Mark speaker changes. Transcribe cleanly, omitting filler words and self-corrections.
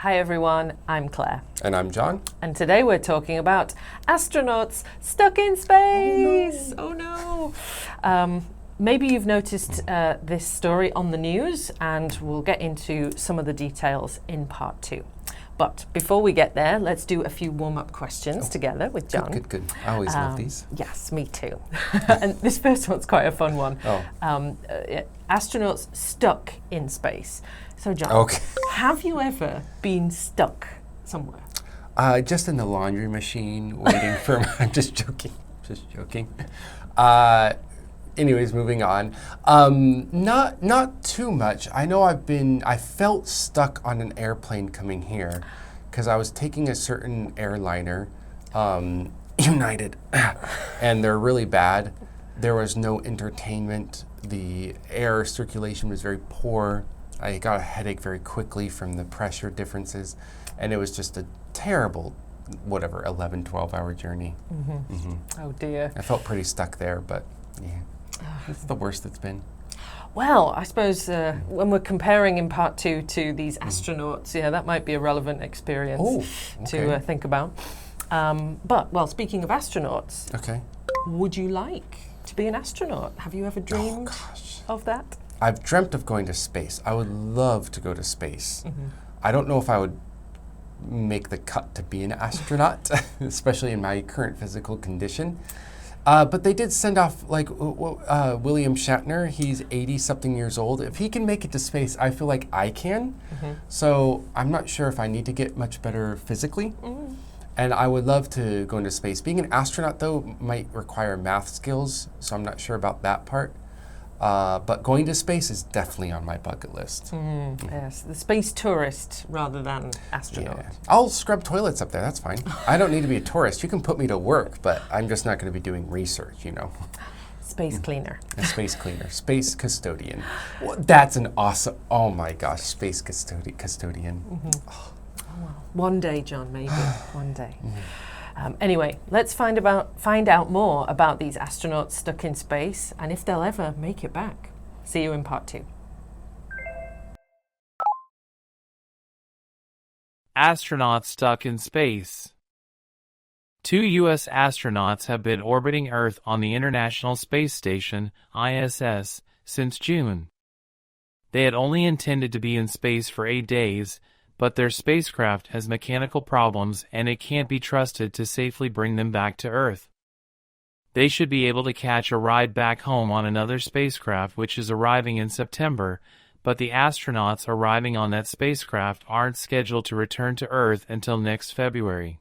Speaker 1: Hi everyone, I'm Claire.
Speaker 2: And I'm John.
Speaker 1: And today we're talking about astronauts stuck in space. Oh no. Maybe you've noticed this story on the news, and we'll get into some of the details in part 2. But before we get there, let's do a few warm-up questions together with John.
Speaker 2: Good. I always love these.
Speaker 1: Yes, me too. And this first one's quite a fun one. Astronauts stuck in space. So John, have you ever been stuck somewhere?
Speaker 2: Just in the laundry machine, waiting for I'm just joking. Anyways, moving on. Not too much. I know I felt stuck on an airplane coming here because I was taking a certain airliner, United, and they're really bad. There was no entertainment. The air circulation was very poor. I got a headache very quickly from the pressure differences, and it was just a terrible, 11, 12-hour journey.
Speaker 1: Oh dear.
Speaker 2: I felt pretty stuck there, but yeah. That's the worst it's been.
Speaker 1: Well, I suppose when we're comparing in part 2 to these astronauts, that might be a relevant experience to think about. But speaking of astronauts, would you like to be an astronaut? Have you ever dreamed of that?
Speaker 2: I've dreamt of going to space. I would love to go to space. I don't know if I would make the cut to be an astronaut, especially in my current physical condition. But they did send off, William Shatner. He's 80-something years old. If he can make it to space, I feel like I can. So I'm not sure if I need to get much better physically. And I would love to go into space. Being an astronaut, though, might require math skills, so I'm not sure about that part. But going to space is definitely on my bucket list.
Speaker 1: Yes, the space tourist rather than astronaut.
Speaker 2: Yeah. I'll scrub toilets up there, that's fine. I don't need to be a tourist. You can put me to work, but I'm just not going to be doing research,
Speaker 1: Space cleaner.
Speaker 2: A space cleaner. Space custodian. Well, that's an awesome, oh my gosh, space custodian.
Speaker 1: One day, John, maybe. One day. Anyway, let's find out more about these astronauts stuck in space and if they'll ever make it back. See you in part 2.
Speaker 3: Astronauts stuck in space. 2 U.S. astronauts have been orbiting Earth on the International Space Station, ISS, since June. They had only intended to be in space for 8 days, but their spacecraft has mechanical problems and it can't be trusted to safely bring them back to Earth. They should be able to catch a ride back home on another spacecraft which is arriving in September, but the astronauts arriving on that spacecraft aren't scheduled to return to Earth until next February.